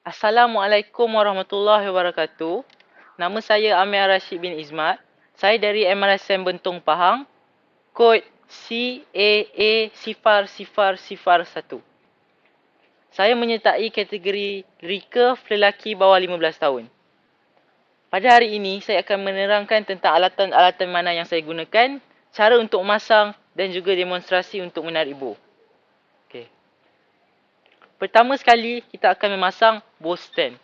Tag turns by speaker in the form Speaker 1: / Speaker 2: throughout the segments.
Speaker 1: Assalamualaikum warahmatullahi wabarakatuh. Nama saya Amir Rashid bin Izmat. Saya dari MRSM Bentong Pahang. Kod CAA0001. Saya menyertai kategori recurve lelaki bawah 15 tahun. Pada hari ini, saya akan menerangkan tentang alatan-alatan mana yang saya gunakan, cara untuk memasang dan juga demonstrasi untuk menarik bow. Okay. Pertama sekali, kita akan memasang bow stand.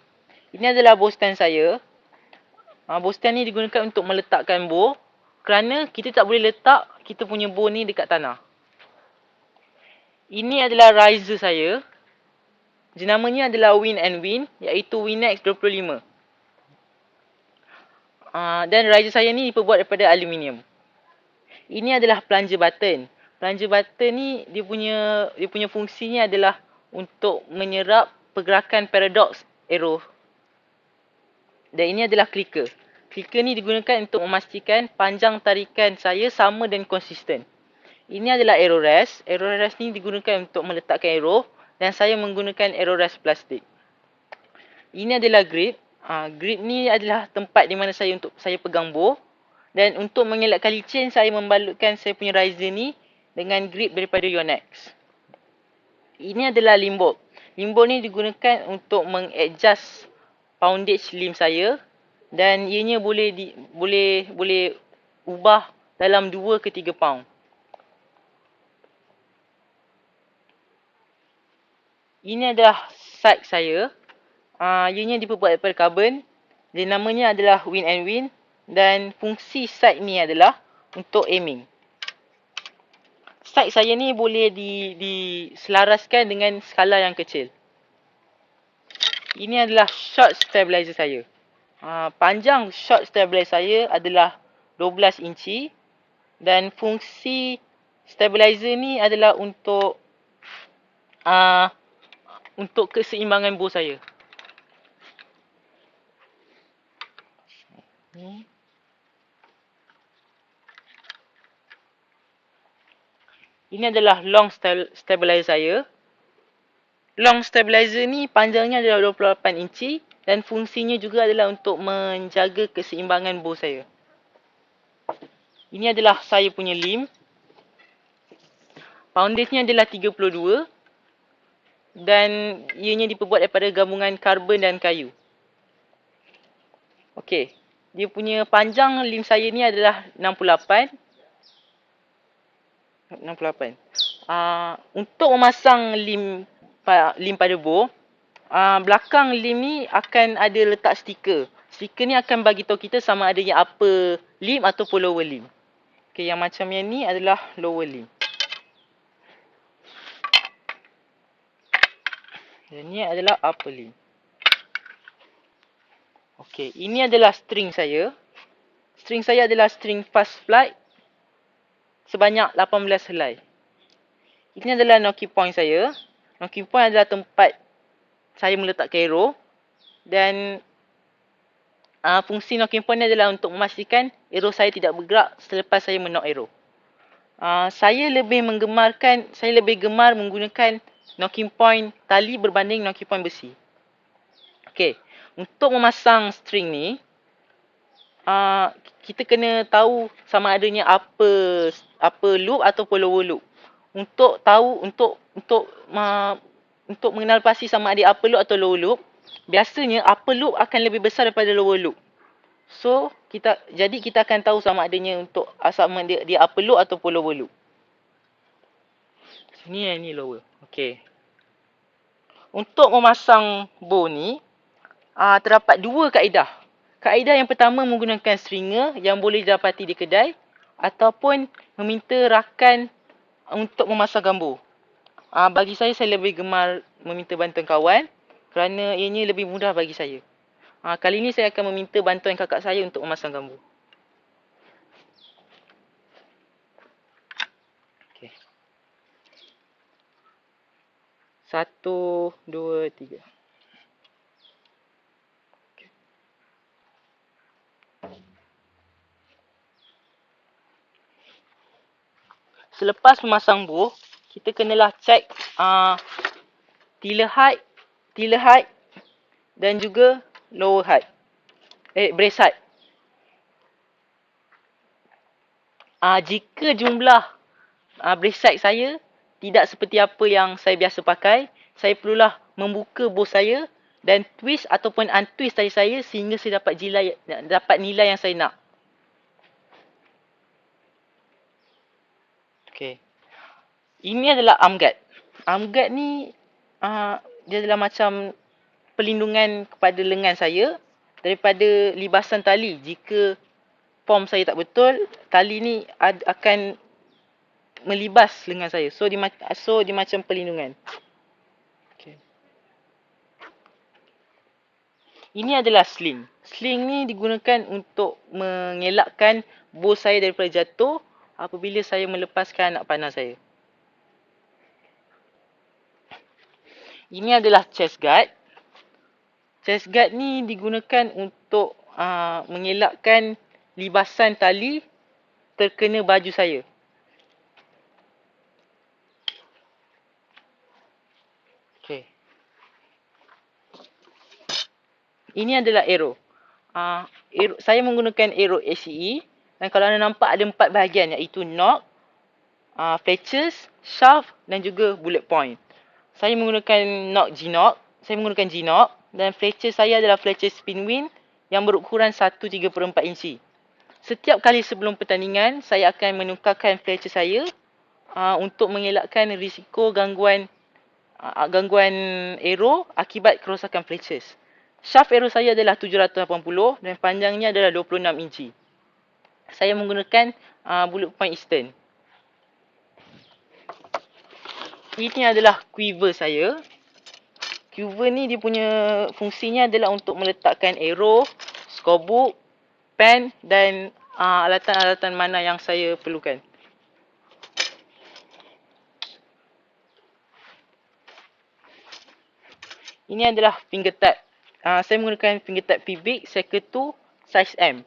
Speaker 1: Ini adalah bow stand saya. Bow stand ni digunakan untuk meletakkan bow kerana kita tak boleh letak kita punya bow ni dekat tanah. Ini adalah riser saya. Jenamanya adalah Win & Win, iaitu Winex 25. Dan riser saya ni diperbuat daripada aluminium. Ini adalah plunger button. Plunger button ni dia punya fungsinya adalah untuk menyerap pergerakan paradox arrow. Dan ini adalah clicker. Clicker ni digunakan untuk memastikan panjang tarikan saya sama dan konsisten. Ini adalah arrow rest. Arrow rest ni digunakan untuk meletakkan arrow dan saya menggunakan arrow rest plastik. Ini adalah grip. Grip ni adalah tempat di mana saya pegang bow. Dan untuk mengelakkan licin, saya membalutkan saya punya riser ni dengan grip daripada Yonex. Ini adalah limb bolt. Limb bolt ni digunakan untuk mengadjust poundage limb saya dan ianya boleh ubah dalam 2 ke 3 pound. Ini adalah sight saya. Ianya diperbuat daripada karbon. Dia namanya adalah Win & Win dan fungsi sight ni adalah untuk aiming. Sight saya ni boleh diselaraskan dengan skala yang kecil. Ini adalah shot stabilizer saya. Panjang shot stabilizer saya adalah 12 inci dan fungsi stabilizer ni adalah untuk keseimbangan bow saya. Ini adalah long stabilizer saya. Long stabilizer ni panjangnya adalah 28 inci dan fungsinya juga adalah untuk menjaga keseimbangan bow saya. Ini adalah saya punya limb. Poundage-nya adalah 32 dan ianya diperbuat daripada gabungan karbon dan kayu. Okey, dia punya panjang limb saya ni adalah 68. Untuk memasang limb pada bow, belakang limb ni akan ada letak stiker. Stiker ni akan bagi tahu kita sama ada yang upper limb ataupun lower limb. Okey, yang macam yang ni adalah lower limb. Yang ni adalah upper limb. Okey, ini adalah string saya. String saya adalah string fast flight sebanyak 18 helai. Ini adalah knocking point saya. Knocking point adalah tempat saya meletakkan arrow dan fungsi knocking point ni adalah untuk memastikan arrow saya tidak bergerak selepas saya mennock arrow. Saya lebih gemar menggunakan knocking point tali berbanding knocking point besi. Okey, untuk memasang string ni, kita kena tahu sama adanya upper loop ataupun lower loop. Untuk mengenal pasti sama ada upper loop atau lower loop, biasanya upper loop akan lebih besar daripada lower loop. So, jadi kita akan tahu sama adanya sama dia upper loop ataupun lower loop. Ni lower. Okey. Untuk memasang bow ni, terdapat 2 kaedah. Kaedah yang pertama menggunakan stringer yang boleh didapati di kedai ataupun meminta rakan untuk memasangkan bow. Bagi saya lebih gemar meminta bantuan kawan kerana ianya lebih mudah bagi saya. Kali ini saya akan meminta bantuan kakak saya untuk memasangkan bow. Okay. 1, 2, 3. Selepas memasang bow, kita kenalah cek tiller height dan juga lower height. Brace height. Jika jumlah brace height saya tidak seperti apa yang saya biasa pakai, saya perlulah membuka bow saya dan twist ataupun untwist tali saya sehingga saya dapat nilai yang saya nak. Okey. Ini adalah arm guard. Arm guard ni dia adalah macam perlindungan kepada lengan saya daripada libasan tali. Jika form saya tak betul, tali ni akan melibas lengan saya. So dia macam perlindungan. Okay. Ini adalah sling. Sling ni digunakan untuk mengelakkan bow saya daripada jatuh apabila saya melepaskan anak panah saya. Ini adalah chest guard. Chest guard ni digunakan untuk mengelakkan libasan tali terkena baju saya. Okay. Ini adalah arrow. Saya menggunakan arrow ACE. Dan kalau anda nampak ada 4 bahagian iaitu knock, fletchers, shaft dan juga bullet point. Saya menggunakan G-knock. Saya menggunakan G-knock. Dan fletcher saya adalah fletcher spin wheel yang berukuran 1/3/4 inci. Setiap kali sebelum pertandingan, saya akan menukarkan fletcher saya untuk mengelakkan risiko gangguan arrow akibat kerosakan fletchers. Shaft arrow saya adalah 780 dan panjangnya adalah 26 inci. Saya menggunakan bullet point Eastern. Ini adalah quiver saya. Quiver ni dia punya fungsinya adalah untuk meletakkan arrow, scorebook, pen dan alatan-alatan mana yang saya perlukan. Ini adalah finger tab. Saya menggunakan finger tab Pivik Sector 2 size M.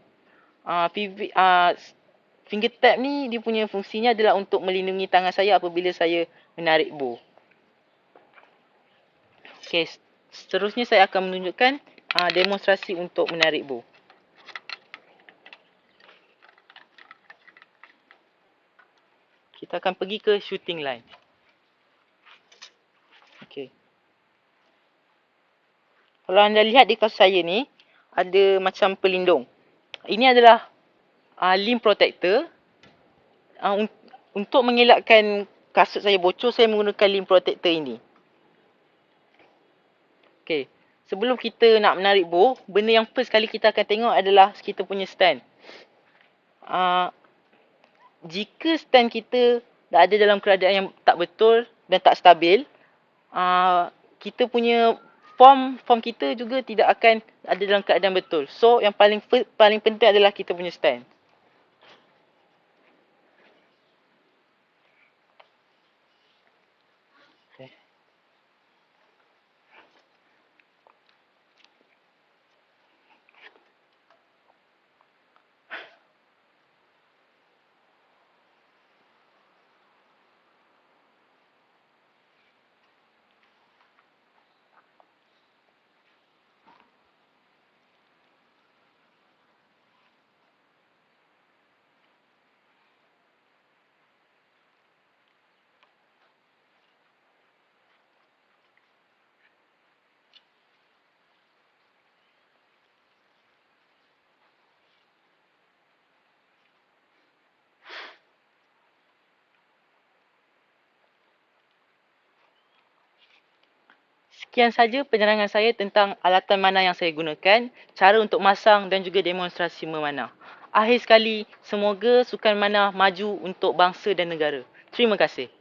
Speaker 1: Finger tab ni dia punya fungsinya adalah untuk melindungi tangan saya apabila saya menarik bow. Okey, seterusnya saya akan menunjukkan demonstrasi untuk menarik bow. Kita akan pergi ke shooting line. Okey. Kalau anda lihat di kasut saya ni, ada macam pelindung. Ini adalah limb protector. Untuk mengelakkan kasut saya bocor, saya menggunakan limb protector ini. Okay. Sebelum kita nak menarik bow, benda yang first kali kita akan tengok adalah kita punya stand. Jika stand kita dah ada dalam keadaan yang tak betul dan tak stabil, kita punya form kita juga tidak akan ada dalam keadaan betul. So, yang paling penting adalah kita punya stand. Okay. Sekian saja penerangan saya tentang alatan mana yang saya gunakan, cara untuk masang dan juga demonstrasi memanah. Akhir sekali, semoga sukan manah maju untuk bangsa dan negara. Terima kasih.